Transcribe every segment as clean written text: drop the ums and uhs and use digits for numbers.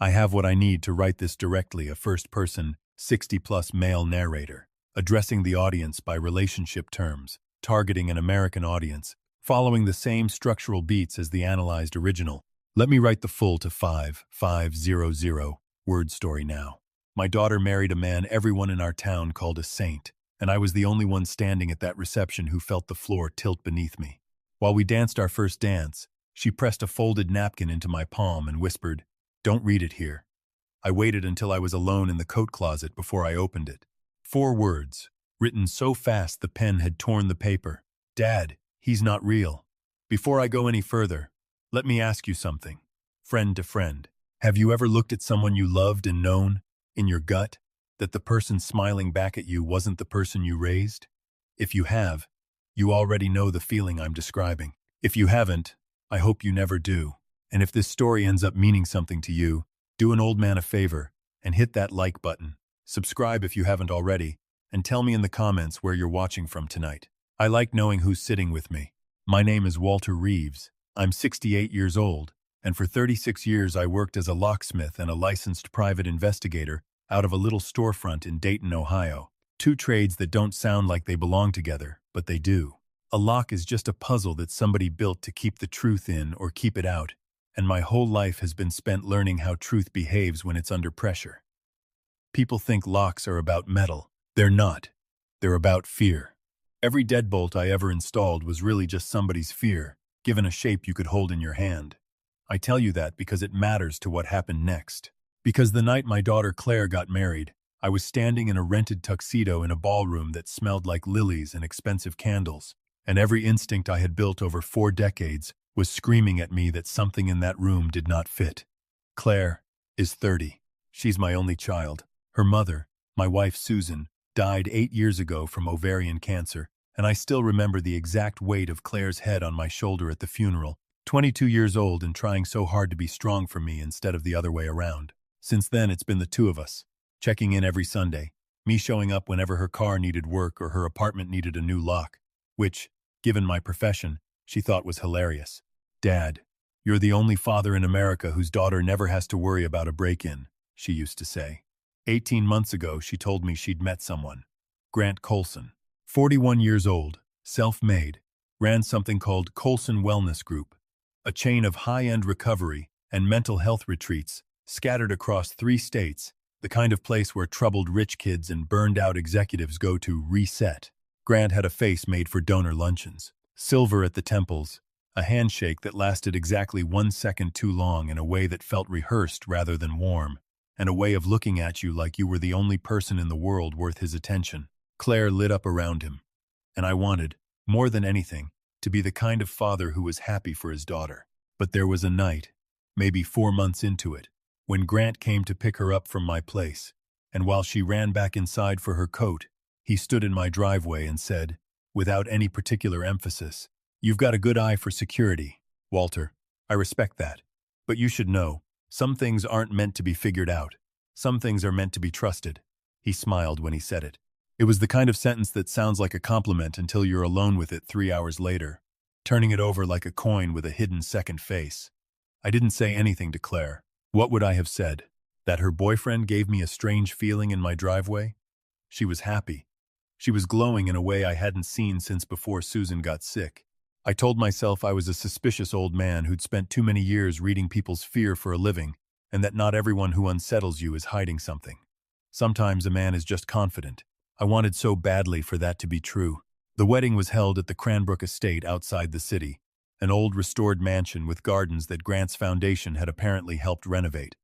I have what I need to write this directly, a first-person, 60-plus male narrator, addressing the audience by relationship terms, targeting an American audience, following the same structural beats as the analyzed original. Let me write the full to 5500 word story now. My daughter married a man everyone in our town called a saint, and I was the only one standing at that reception who felt the floor tilt beneath me. While we danced our first dance, she pressed a folded napkin into my palm and whispered, "Don't read it here." I waited until I was alone in the coat closet before I opened it. 4 words, written so fast the pen had torn the paper. "Dad, he's not real." Before I go any further, let me ask you something. Friend to friend, have you ever looked at someone you loved and known, in your gut, that the person smiling back at you wasn't the person you raised? If you have, you already know the feeling I'm describing. If you haven't, I hope you never do. And if this story ends up meaning something to you, do an old man a favor and hit that like button. Subscribe if you haven't already, and tell me in the comments where you're watching from tonight. I like knowing who's sitting with me. My name is Walter Reeves. I'm 68 years old, and for 36 years I worked as a locksmith and a licensed private investigator out of a little storefront in Dayton, Ohio. 2 trades that don't sound like they belong together, but they do. A lock is just a puzzle that somebody built to keep the truth in or keep it out, and my whole life has been spent learning how truth behaves when it's under pressure. People think locks are about metal. They're not. They're about fear. Every deadbolt I ever installed was really just somebody's fear, given a shape you could hold in your hand. I tell you that because it matters to what happened next. Because the night my daughter Claire got married, I was standing in a rented tuxedo in a ballroom that smelled like lilies and expensive candles, and every instinct I had built over 4 decades was screaming at me that something in that room did not fit. Claire is 30. She's my only child. Her mother, my wife Susan, died 8 years ago from ovarian cancer, and I still remember the exact weight of Claire's head on my shoulder at the funeral, 22 years old and trying so hard to be strong for me instead of the other way around. Since then, it's been the 2 of us, checking in every Sunday, me showing up whenever her car needed work or her apartment needed a new lock, which, given my profession, she thought was hilarious. "Dad, you're the only father in America whose daughter never has to worry about a break-in," she used to say. 18 months ago, she told me she'd met someone. Grant Colson, 41 years old, self-made, ran something called Colson Wellness Group, a chain of high-end recovery and mental health retreats scattered across 3 states, the kind of place where troubled rich kids and burned-out executives go to reset. Grant had a face made for donor luncheons, silver at the temples, a handshake that lasted exactly 1 second too long in a way that felt rehearsed rather than warm, and a way of looking at you like you were the only person in the world worth his attention. Claire lit up around him, and I wanted, more than anything, to be the kind of father who was happy for his daughter. But there was a night, maybe 4 months into it, when Grant came to pick her up from my place, and while she ran back inside for her coat, he stood in my driveway and said, without any particular emphasis, "You've got a good eye for security, Walter. I respect that. But you should know, some things aren't meant to be figured out. Some things are meant to be trusted." He smiled when he said it. It was the kind of sentence that sounds like a compliment until you're alone with it 3 hours later, turning it over like a coin with a hidden second face. I didn't say anything to Claire. What would I have said? That her boyfriend gave me a strange feeling in my driveway? She was happy. She was glowing in a way I hadn't seen since before Susan got sick. I told myself I was a suspicious old man who'd spent too many years reading people's fear for a living, and that not everyone who unsettles you is hiding something. Sometimes a man is just confident. I wanted so badly for that to be true. The wedding was held at the Cranbrook Estate outside the city, an old restored mansion with gardens that Grant's Foundation had apparently helped renovate.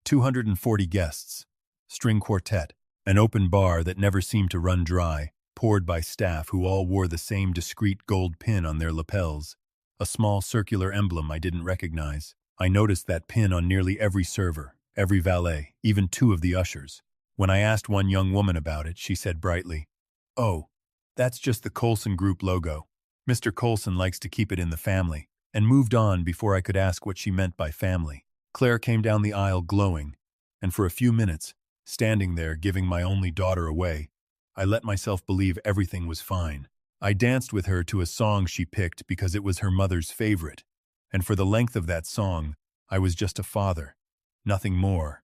240 guests, string quartet, an open bar that never seemed to run dry, poured by staff who all wore the same discreet gold pin on their lapels, a small circular emblem I didn't recognize. I noticed that pin on nearly every server, every valet, even 2 of the ushers. When I asked one young woman about it, she said brightly, "Oh, that's just the Colson Group logo. Mr. Colson likes to keep it in the family," and moved on before I could ask what she meant by family. Claire came down the aisle glowing, and for a few minutes, standing there giving my only daughter away, I let myself believe everything was fine. I danced with her to a song she picked because it was her mother's favorite, and for the length of that song, I was just a father. Nothing more.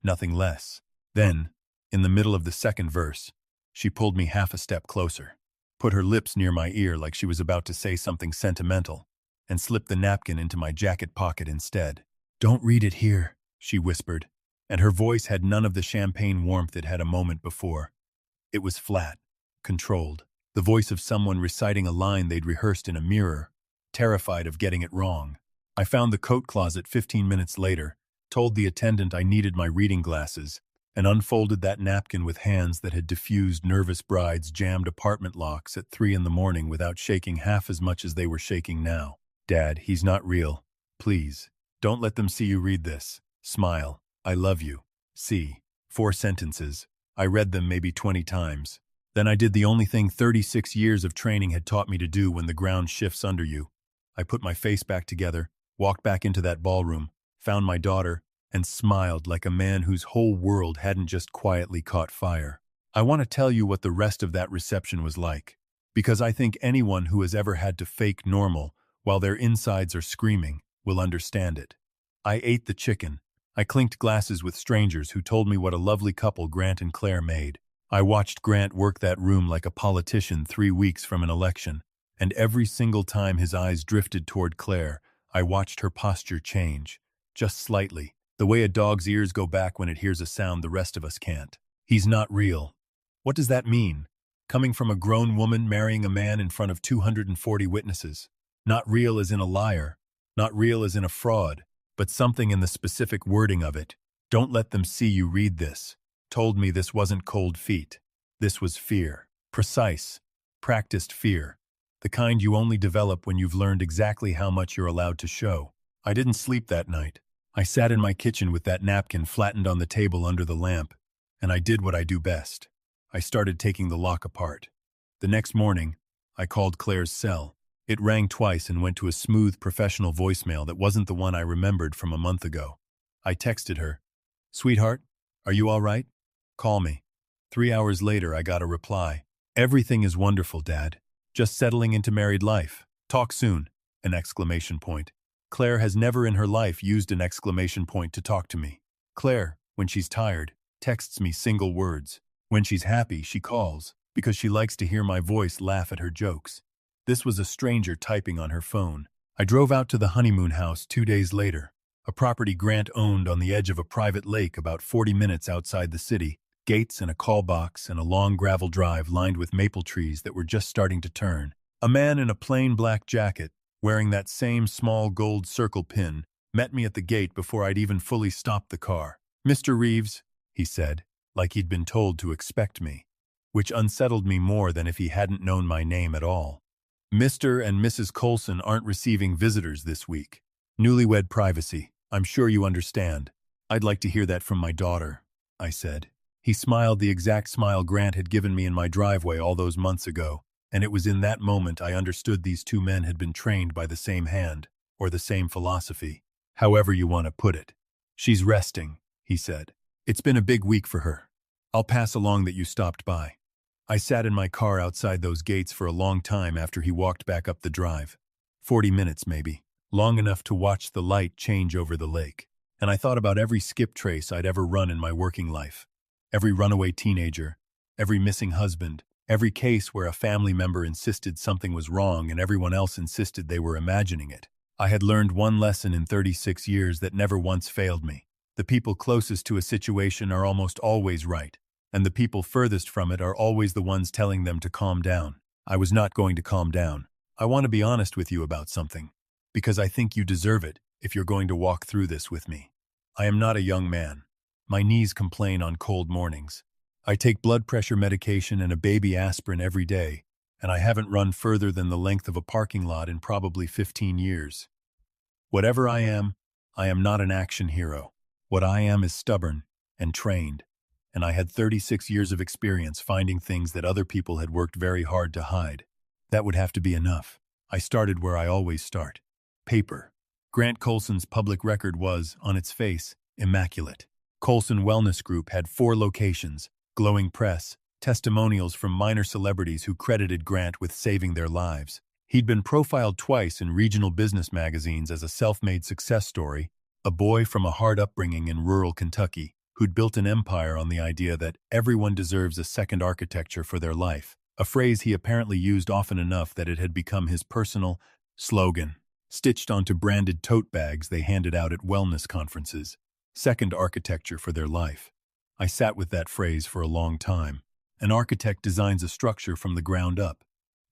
Nothing less. Then, in the middle of the second verse, she pulled me half a step closer, put her lips near my ear like she was about to say something sentimental, and slipped the napkin into my jacket pocket instead. "Don't read it here," she whispered, and her voice had none of the champagne warmth it had a moment before. It was flat, controlled, the voice of someone reciting a line they'd rehearsed in a mirror, terrified of getting it wrong. I found the coat closet 15 minutes later, told the attendant I needed my reading glasses, and unfolded that napkin with hands that had diffused nervous brides' jammed apartment locks at 3 in the morning without shaking half as much as they were shaking now. "Dad, he's not real. Please, don't let them see you read this. Smile. I love you. See." 4 sentences. I read them maybe 20 times. Then I did the only thing 36 years of training had taught me to do when the ground shifts under you. I put my face back together, walked back into that ballroom, found my daughter, and smiled like a man whose whole world hadn't just quietly caught fire. I want to tell you what the rest of that reception was like, because I think anyone who has ever had to fake normal while their insides are screaming will understand it. I ate the chicken. I clinked glasses with strangers who told me what a lovely couple Grant and Claire made. I watched Grant work that room like a politician 3 weeks from an election, and every single time his eyes drifted toward Claire, I watched her posture change, just slightly, the way a dog's ears go back when it hears a sound the rest of us can't. "He's not real." What does that mean? Coming from a grown woman marrying a man in front of 240 witnesses. Not real as in a liar, not real as in a fraud, but something in the specific wording of it. "Don't let them see you read this." Told me this wasn't cold feet. This was fear. Precise, practiced fear. The kind you only develop when you've learned exactly how much you're allowed to show. I didn't sleep that night. I sat in my kitchen with that napkin flattened on the table under the lamp, and I did what I do best. I started taking the lock apart. The next morning, I called Claire's cell. It rang twice and went to a smooth, professional voicemail that wasn't the one I remembered from a month ago. I texted her, "Sweetheart, are you all right? Call me." 3 hours later, I got a reply. "Everything is wonderful, Dad. Just settling into married life. Talk soon." An exclamation point. Claire has never in her life used an exclamation point to talk to me. Claire, when she's tired, texts me single words. When she's happy, she calls, because she likes to hear my voice laugh at her jokes. This was a stranger typing on her phone. I drove out to the honeymoon house 2 days later, a property Grant owned on the edge of a private lake about 40 minutes outside the city, gates and a call box and a long gravel drive lined with maple trees that were just starting to turn. A man in a plain black jacket, wearing that same small gold circle pin, met me at the gate before I'd even fully stopped the car. "Mr. Reeves," he said, like he'd been told to expect me, which unsettled me more than if he hadn't known my name at all. "Mr. and Mrs. Coulson aren't receiving visitors this week. Newlywed privacy. I'm sure you understand. I'd like to hear that from my daughter," I said. He smiled the exact smile Grant had given me in my driveway all those months ago, and it was in that moment I understood these 2 men had been trained by the same hand, or the same philosophy, however you want to put it. "She's resting," he said. "It's been a big week for her. I'll pass along that you stopped by." I sat in my car outside those gates for a long time after he walked back up the drive. 40 minutes maybe, long enough to watch the light change over the lake. And I thought about every skip trace I'd ever run in my working life. Every runaway teenager, every missing husband, every case where a family member insisted something was wrong and everyone else insisted they were imagining it. I had learned one lesson in 36 years that never once failed me. The people closest to a situation are almost always right, and the people furthest from it are always the ones telling them to calm down. I was not going to calm down. "I want to be honest with you about something, because I think you deserve it if you're going to walk through this with me. I am not a young man. My knees complain on cold mornings. I take blood pressure medication and a baby aspirin every day, and I haven't run further than the length of a parking lot in probably 15 years. Whatever I am not an action hero. What I am is stubborn and trained, and I had 36 years of experience finding things that other people had worked very hard to hide. That would have to be enough. I started where I always start. Paper. Grant Coulson's public record was, on its face, immaculate. Coulson Wellness Group had 4 locations, glowing press, testimonials from minor celebrities who credited Grant with saving their lives. He'd been profiled twice in regional business magazines as a self-made success story, a boy from a hard upbringing in rural Kentucky who'd built an empire on the idea that everyone deserves a second architecture for their life, a phrase he apparently used often enough that it had become his personal slogan, stitched onto branded tote bags they handed out at wellness conferences. Second architecture for their life. I sat with that phrase for a long time. An architect designs a structure from the ground up.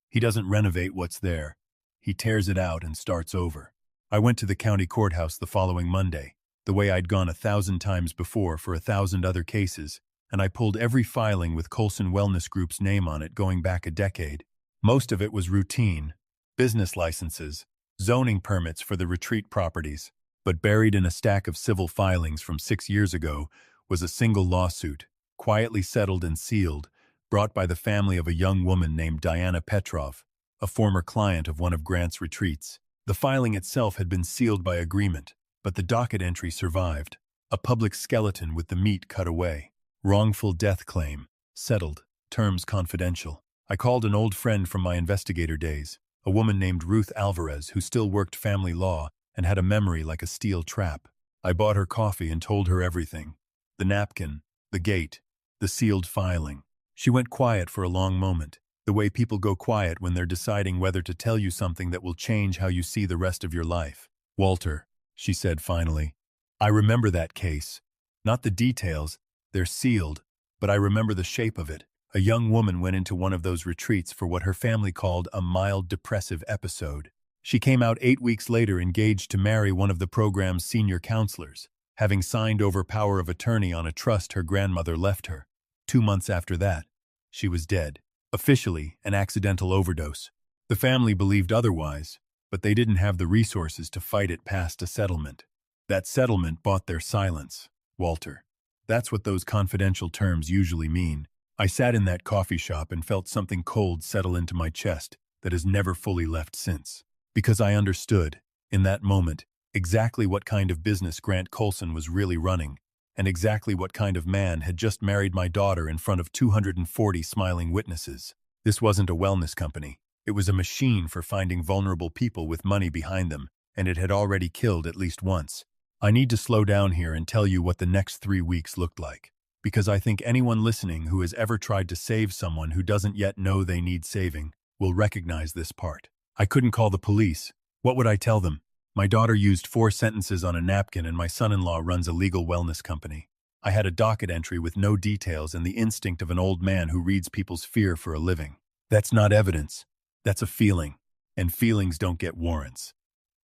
He doesn't renovate what's there. He tears it out and starts over. I went to the county courthouse the following Monday, the way I'd gone 1,000 times before for 1,000 other cases, and I pulled every filing with Colson Wellness Group's name on it going back a decade. Most of it was routine, business licenses, zoning permits for the retreat properties, but buried in a stack of civil filings from 6 years ago was a single lawsuit, quietly settled and sealed, brought by the family of a young woman named Diana Petrov, a former client of one of Grant's retreats. The filing itself had been sealed by agreement, but the docket entry survived, a public skeleton with the meat cut away. Wrongful death claim, settled, terms confidential. I called an old friend from my investigator days, a woman named Ruth Alvarez who still worked family law and had a memory like a steel trap. I bought her coffee and told her everything. The napkin, the gate, the sealed filing. She went quiet for a long moment, the way people go quiet when they're deciding whether to tell you something that will change how you see the rest of your life. Walter, she said finally, I remember that case. Not the details, they're sealed, but I remember the shape of it. A young woman went into one of those retreats for what her family called a mild depressive episode. She came out 8 weeks later engaged to marry one of the program's senior counselors, having signed over power of attorney on a trust her grandmother left her. 2 months after that, she was dead. Officially, an accidental overdose. The family believed otherwise, but they didn't have the resources to fight it past a settlement. That settlement bought their silence, Walter. That's what those confidential terms usually mean. I sat in that coffee shop and felt something cold settle into my chest that has never fully left since. Because I understood, in that moment, exactly what kind of business Grant Colson was really running, and exactly what kind of man had just married my daughter in front of 240 smiling witnesses. This wasn't a wellness company. It was a machine for finding vulnerable people with money behind them, and it had already killed at least once. I need to slow down here and tell you what the next 3 weeks looked like, because I think anyone listening who has ever tried to save someone who doesn't yet know they need saving will recognize this part. I couldn't call the police. What would I tell them? My daughter used 4 sentences on a napkin and my son-in-law runs a legal wellness company. I had a docket entry with no details and the instinct of an old man who reads people's fear for a living. That's not evidence. That's a feeling. And feelings don't get warrants.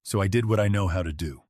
So I did what I know how to do.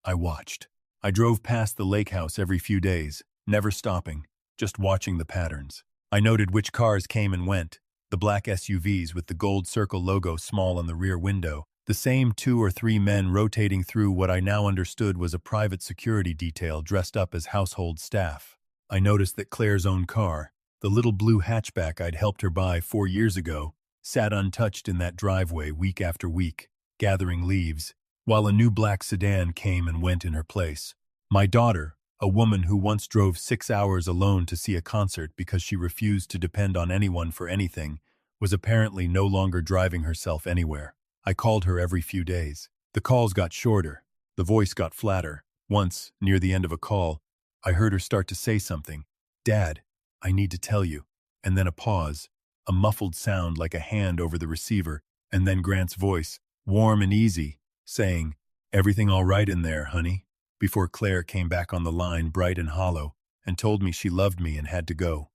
I watched. I drove past the lake house every few days, never stopping, just watching the patterns. I noted which cars came and went, the black SUVs with the gold circle logo small on the rear window, the same 2 or 3 men rotating through what I now understood was a private security detail dressed up as household staff. I noticed that Claire's own car, the little blue hatchback I'd helped her buy 4 years ago, sat untouched in that driveway week after week, gathering leaves, while a new black sedan came and went in her place. My daughter, a woman who once drove 6 hours alone to see a concert because she refused to depend on anyone for anything, was apparently no longer driving herself anywhere. I called her every few days. The calls got shorter. The voice got flatter. Once, near the end of a call, I heard her start to say something. Dad, I need to tell you. And then a pause, a muffled sound like a hand over the receiver, and then Grant's voice, warm and easy, saying, Everything all right in there, honey? Before Claire came back on the line bright and hollow and told me she loved me and had to go.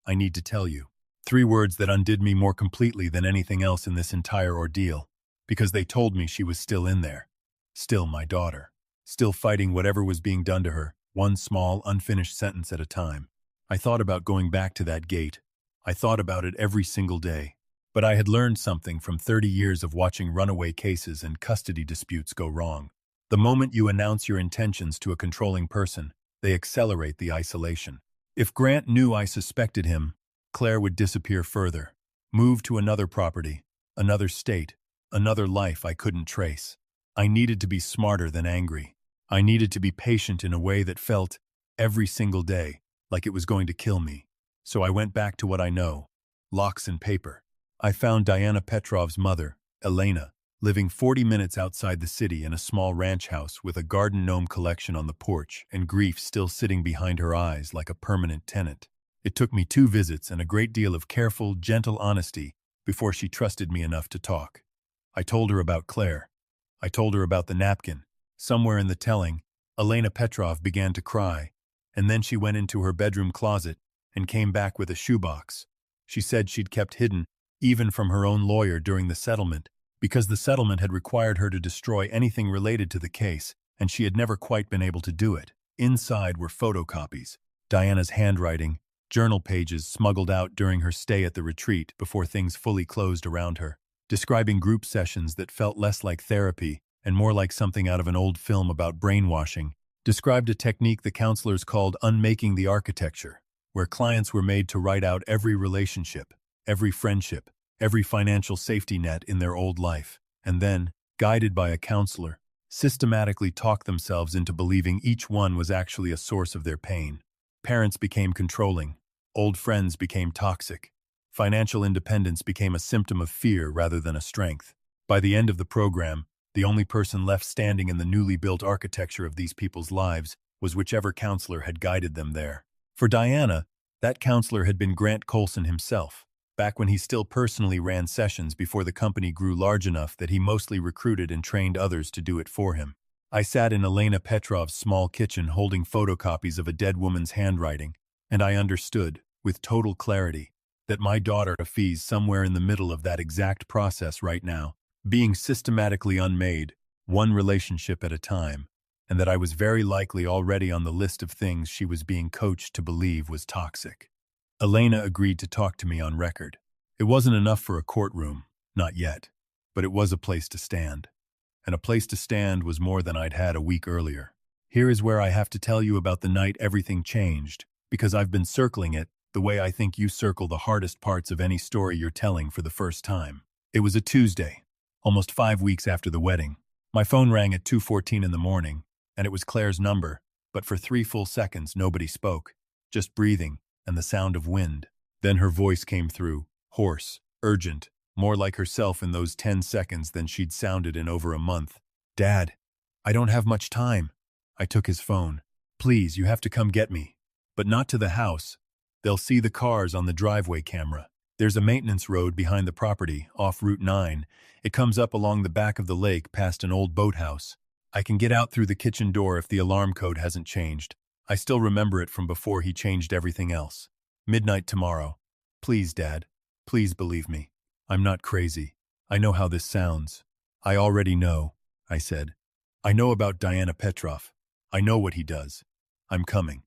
I need to tell you. 3 words that undid me more completely than anything else in this entire ordeal. Because they told me she was still in there. Still my daughter. Still fighting whatever was being done to her, one small, unfinished sentence at a time. I thought about going back to that gate. I thought about it every single day. But I had learned something from 30 years of watching runaway cases and custody disputes go wrong. The moment you announce your intentions to a controlling person, they accelerate the isolation. If Grant knew I suspected him, Claire would disappear further, move to another property, another state, another life I couldn't trace. I needed to be smarter than angry. I needed to be patient in a way that felt, every single day, like it was going to kill me. So I went back to what I know, locks and paper. I found Diana Petrov's mother, Elena, living 40 minutes outside the city in a small ranch house with a garden gnome collection on the porch and grief still sitting behind her eyes like a permanent tenant. It took me 2 visits and a great deal of careful, gentle honesty before she trusted me enough to talk. I told her about Claire. I told her about the napkin. Somewhere in the telling, Elena Petrov began to cry, and then she went into her bedroom closet and came back with a shoebox. She said she'd kept hidden, even from her own lawyer during the settlement, because the settlement had required her to destroy anything related to the case, and she had never quite been able to do it. Inside were photocopies, Diana's handwriting, journal pages smuggled out during her stay at the retreat before things fully closed around her, describing group sessions that felt less like therapy and more like something out of an old film about brainwashing, described a technique the counselors called unmaking the architecture, where clients were made to write out every relationship, every friendship, every financial safety net in their old life, and then, guided by a counselor, systematically talk themselves into believing each one was actually a source of their pain. Parents became controlling, old friends became toxic, financial independence became a symptom of fear rather than a strength. By the end of the program, the only person left standing in the newly built architecture of these people's lives was whichever counselor had guided them there. For Diana, that counselor had been Grant Coulson himself, back when he still personally ran sessions before the company grew large enough that he mostly recruited and trained others to do it for him. I sat in Elena Petrov's small kitchen holding photocopies of a dead woman's handwriting, and I understood, with total clarity, that my daughter Afee's somewhere in the middle of that exact process right now, being systematically unmade, one relationship at a time, and that I was very likely already on the list of things she was being coached to believe was toxic. Elena agreed to talk to me on record. It wasn't enough for a courtroom, not yet, but it was a place to stand. And a place to stand was more than I'd had a week earlier. Here is where I have to tell you about the night everything changed, because I've been circling it the way I think you circle the hardest parts of any story you're telling for the first time. It was a Tuesday, almost 5 weeks after the wedding. My phone rang at 2:14 in the morning, and it was Claire's number, but for 3 full seconds nobody spoke, just breathing and the sound of wind. Then her voice came through, hoarse, urgent, more like herself in those 10 seconds than she'd sounded in over a month. "Dad, I don't have much time." I took his phone. "Please, you have to come get me. But not to the house. They'll see the cars on the driveway camera. There's a maintenance road behind the property, off Route 9. It comes up along the back of the lake past an old boathouse. I can get out through the kitchen door if the alarm code hasn't changed. I still remember it from before he changed everything else. Midnight tomorrow. Please, Dad. Please believe me. I'm not crazy. I know how this sounds." "I already know," I said. "I know about Diana Petrov. I know what he does. I'm coming."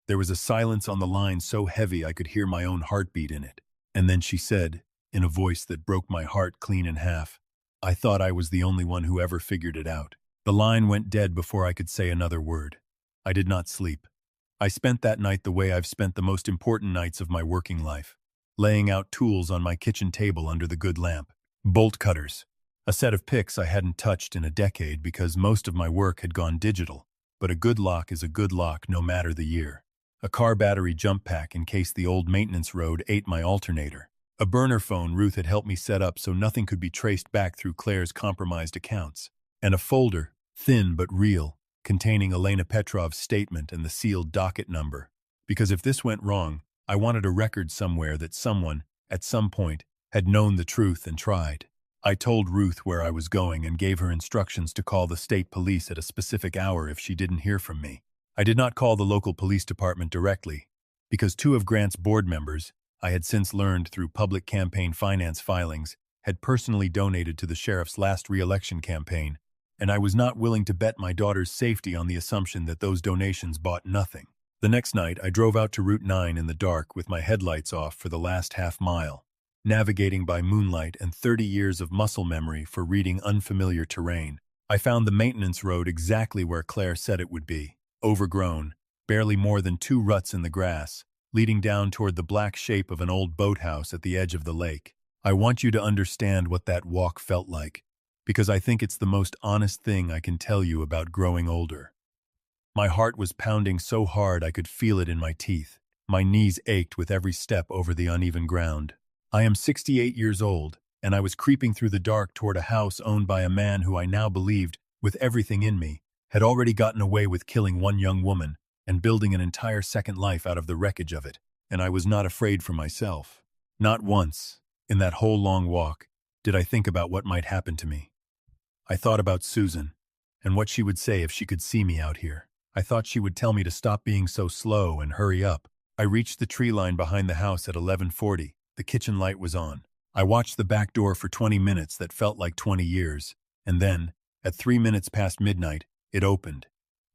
There was a silence on the line so heavy I could hear my own heartbeat in it. And then she said, in a voice that broke my heart clean in half, "I thought I was the only one who ever figured it out." The line went dead before I could say another word. I did not sleep. I spent that night the way I've spent the most important nights of my working life, laying out tools on my kitchen table under the good lamp. Bolt cutters, a set of picks I hadn't touched in a decade because most of my work had gone digital, but a good lock is a good lock no matter the year. A car battery jump pack in case the old maintenance road ate my alternator. A burner phone Ruth had helped me set up so nothing could be traced back through Claire's compromised accounts. And a folder, thin but real, containing Elena Petrov's statement and the sealed docket number. Because if this went wrong, I wanted a record somewhere that someone, at some point, had known the truth and tried. I told Ruth where I was going and gave her instructions to call the state police at a specific hour if she didn't hear from me. I did not call the local police department directly, because 2 of Grant's board members, I had since learned through public campaign finance filings, had personally donated to the sheriff's last re-election campaign, and I was not willing to bet my daughter's safety on the assumption that those donations bought nothing. The next night, I drove out to Route 9 in the dark with my headlights off for the last half mile, navigating by moonlight and 30 years of muscle memory for reading unfamiliar terrain. I found the maintenance road exactly where Claire said it would be, overgrown, barely more than 2 ruts in the grass, leading down toward the black shape of an old boathouse at the edge of the lake. I want you to understand what that walk felt like, because I think it's the most honest thing I can tell you about growing older. My heart was pounding so hard I could feel it in my teeth. My knees ached with every step over the uneven ground. I am 68 years old, and I was creeping through the dark toward a house owned by a man who I now believed, with everything in me, had already gotten away with killing one young woman and building an entire second life out of the wreckage of it. And I was not afraid for myself. Not once, in that whole long walk, did I think about what might happen to me. I thought about Susan, and what she would say if she could see me out here. I thought she would tell me to stop being so slow and hurry up. I reached the tree line behind the house at 11:40. The kitchen light was on. I watched the back door for 20 minutes that felt like 20 years, and then, at 3 minutes past midnight, it opened,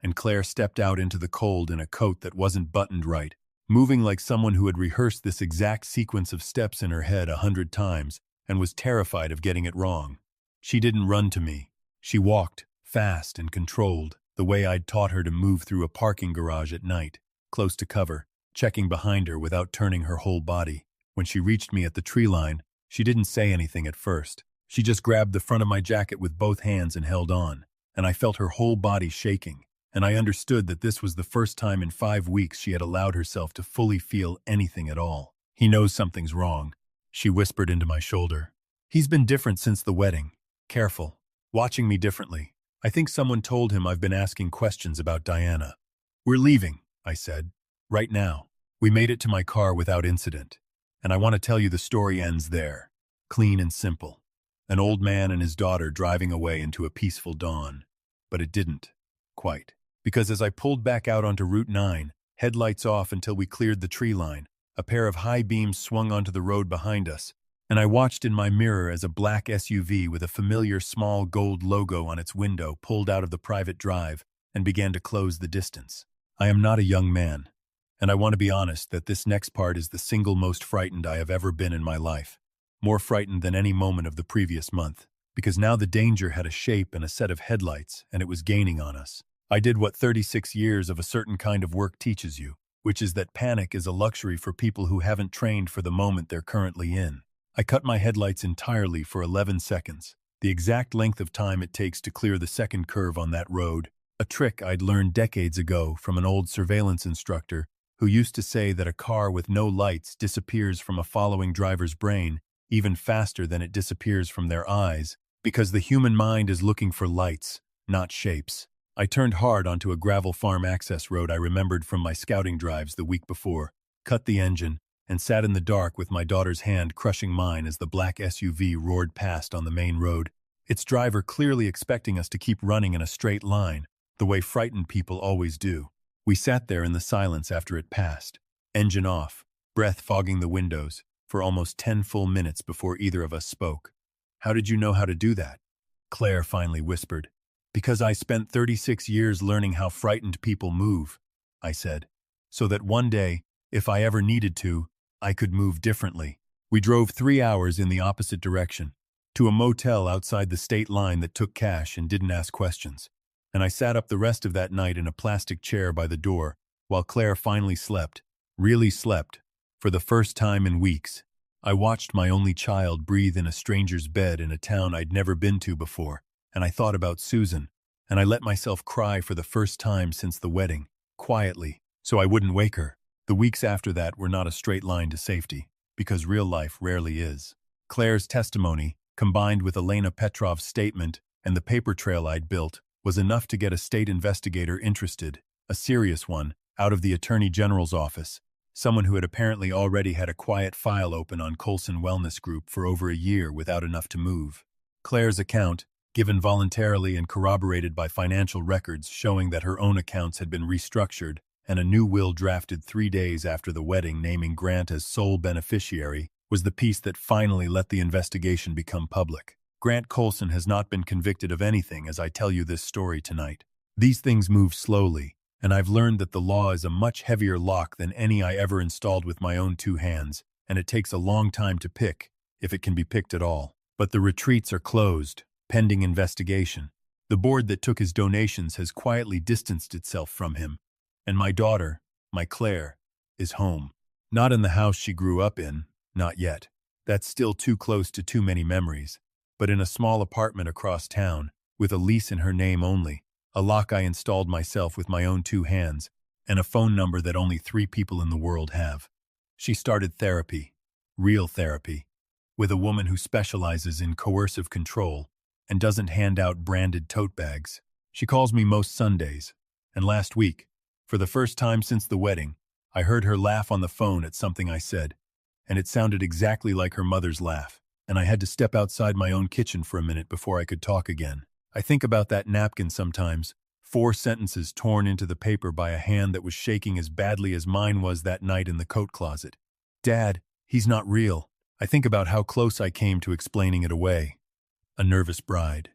and Claire stepped out into the cold in a coat that wasn't buttoned right, moving like someone who had rehearsed this exact sequence of steps in her head 100 times and was terrified of getting it wrong. She didn't run to me. She walked, fast and controlled, the way I'd taught her to move through a parking garage at night, close to cover, checking behind her without turning her whole body. When she reached me at the tree line, she didn't say anything at first. She just grabbed the front of my jacket with both hands and held on, and I felt her whole body shaking, and I understood that this was the first time in 5 weeks she had allowed herself to fully feel anything at all. "He knows something's wrong," she whispered into my shoulder. "He's been different since the wedding. Careful. Watching me differently. I think someone told him I've been asking questions about Diana." "We're leaving," I said. "Right now." We made it to my car without incident, and I want to tell you the story ends there. Clean and simple. An old man and his daughter driving away into a peaceful dawn. But it didn't. Quite. Because as I pulled back out onto Route 9, headlights off until we cleared the tree line, a pair of high beams swung onto the road behind us, and I watched in my mirror as a black SUV with a familiar small gold logo on its window pulled out of the private drive and began to close the distance. I am not a young man, and I want to be honest that this next part is the single most frightened I have ever been in my life. More frightened than any moment of the previous month, because now the danger had a shape and a set of headlights, and it was gaining on us. I did what 36 years of a certain kind of work teaches you, which is that panic is a luxury for people who haven't trained for the moment they're currently in. I cut my headlights entirely for 11 seconds, the exact length of time it takes to clear the second curve on that road, a trick I'd learned decades ago from an old surveillance instructor who used to say that a car with no lights disappears from a following driver's brain even faster than it disappears from their eyes, because the human mind is looking for lights, not shapes. I turned hard onto a gravel farm access road I remembered from my scouting drives the week before, cut the engine, and sat in the dark with my daughter's hand crushing mine as the black SUV roared past on the main road, its driver clearly expecting us to keep running in a straight line, the way frightened people always do. We sat there in the silence after it passed, engine off, breath fogging the windows, for almost 10 full minutes before either of us spoke. "How did you know how to do that?" Claire finally whispered. "Because I spent 36 years learning how frightened people move," I said, "so that one day, if I ever needed to, I could move differently." We drove 3 hours in the opposite direction, to a motel outside the state line that took cash and didn't ask questions, and I sat up the rest of that night in a plastic chair by the door while Claire finally slept, really slept, for the first time in weeks. I watched my only child breathe in a stranger's bed in a town I'd never been to before, and I thought about Susan, and I let myself cry for the first time since the wedding, quietly, so I wouldn't wake her. The weeks after that were not a straight line to safety, because real life rarely is. Claire's testimony, combined with Elena Petrov's statement and the paper trail I'd built, was enough to get a state investigator interested, a serious one, out of the Attorney General's office, someone who had apparently already had a quiet file open on Colson Wellness Group for over a year without enough to move. Claire's account, given voluntarily and corroborated by financial records showing that her own accounts had been restructured and a new will drafted 3 days after the wedding naming Grant as sole beneficiary, was the piece that finally let the investigation become public. Grant Colson has not been convicted of anything as I tell you this story tonight. These things move slowly, and I've learned that the law is a much heavier lock than any I ever installed with my own 2 hands, and it takes a long time to pick, if it can be picked at all. But the retreats are closed, pending investigation. The board that took his donations has quietly distanced itself from him, and my daughter, my Claire, is home. Not in the house she grew up in, not yet. That's still too close to too many memories, but in a small apartment across town, with a lease in her name only, a lock I installed myself with my own 2 hands, and a phone number that only 3 people in the world have. She started therapy, real therapy, with a woman who specializes in coercive control and doesn't hand out branded tote bags. She calls me most Sundays, and last week, for the first time since the wedding, I heard her laugh on the phone at something I said, and it sounded exactly like her mother's laugh, and I had to step outside my own kitchen for a minute before I could talk again. I think about that napkin sometimes, 4 sentences torn into the paper by a hand that was shaking as badly as mine was that night in the coat closet. Dad, he's not real. I think about how close I came to explaining it away. A nervous bride.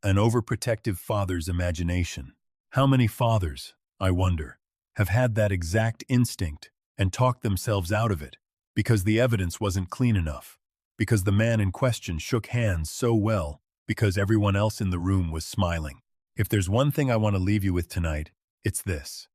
An overprotective father's imagination. How many fathers, I wonder, have had that exact instinct and talked themselves out of it because the evidence wasn't clean enough, because the man in question shook hands so well, because everyone else in the room was smiling. If there's one thing I want to leave you with tonight, it's this.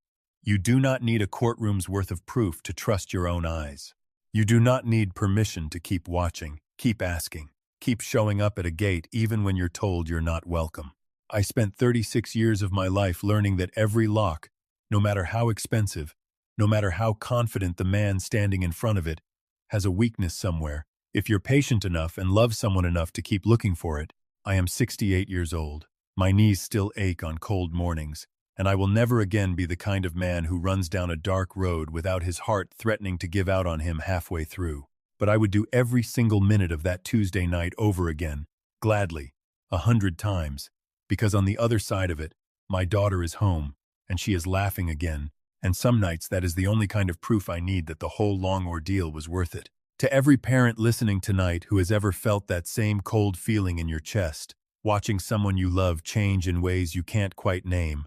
You do not need a courtroom's worth of proof to trust your own eyes. You do not need permission to keep watching, keep asking, keep showing up at a gate even when you're told you're not welcome. I spent 36 years of my life learning that every lock, no matter how expensive, no matter how confident the man standing in front of it, has a weakness somewhere. If you're patient enough and love someone enough to keep looking for it. I am 68 years old. My knees still ache on cold mornings, and I will never again be the kind of man who runs down a dark road without his heart threatening to give out on him halfway through. But I would do every single minute of that Tuesday night over again, gladly, 100 times, because on the other side of it, my daughter is home, and she is laughing again, and some nights that is the only kind of proof I need that the whole long ordeal was worth it. To every parent listening tonight who has ever felt that same cold feeling in your chest, watching someone you love change in ways you can't quite name,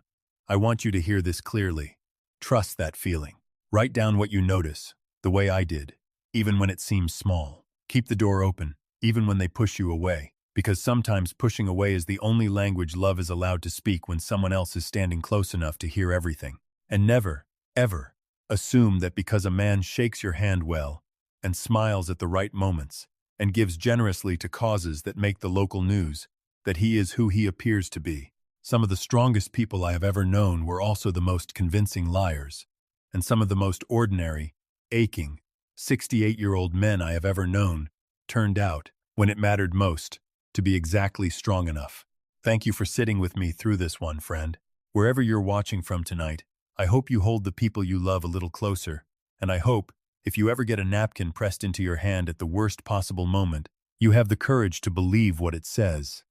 I want you to hear this clearly. Trust that feeling. Write down what you notice, the way I did, even when it seems small. Keep the door open, even when they push you away, because sometimes pushing away is the only language love is allowed to speak when someone else is standing close enough to hear everything. And never, ever, assume that because a man shakes your hand well, and smiles at the right moments, and gives generously to causes that make the local news, that he is who he appears to be. Some of the strongest people I have ever known were also the most convincing liars, and some of the most ordinary, aching, 68-year-old men I have ever known turned out, when it mattered most, to be exactly strong enough. Thank you for sitting with me through this one, friend. Wherever you're watching from tonight, I hope you hold the people you love a little closer, and I hope, if you ever get a napkin pressed into your hand at the worst possible moment, you have the courage to believe what it says.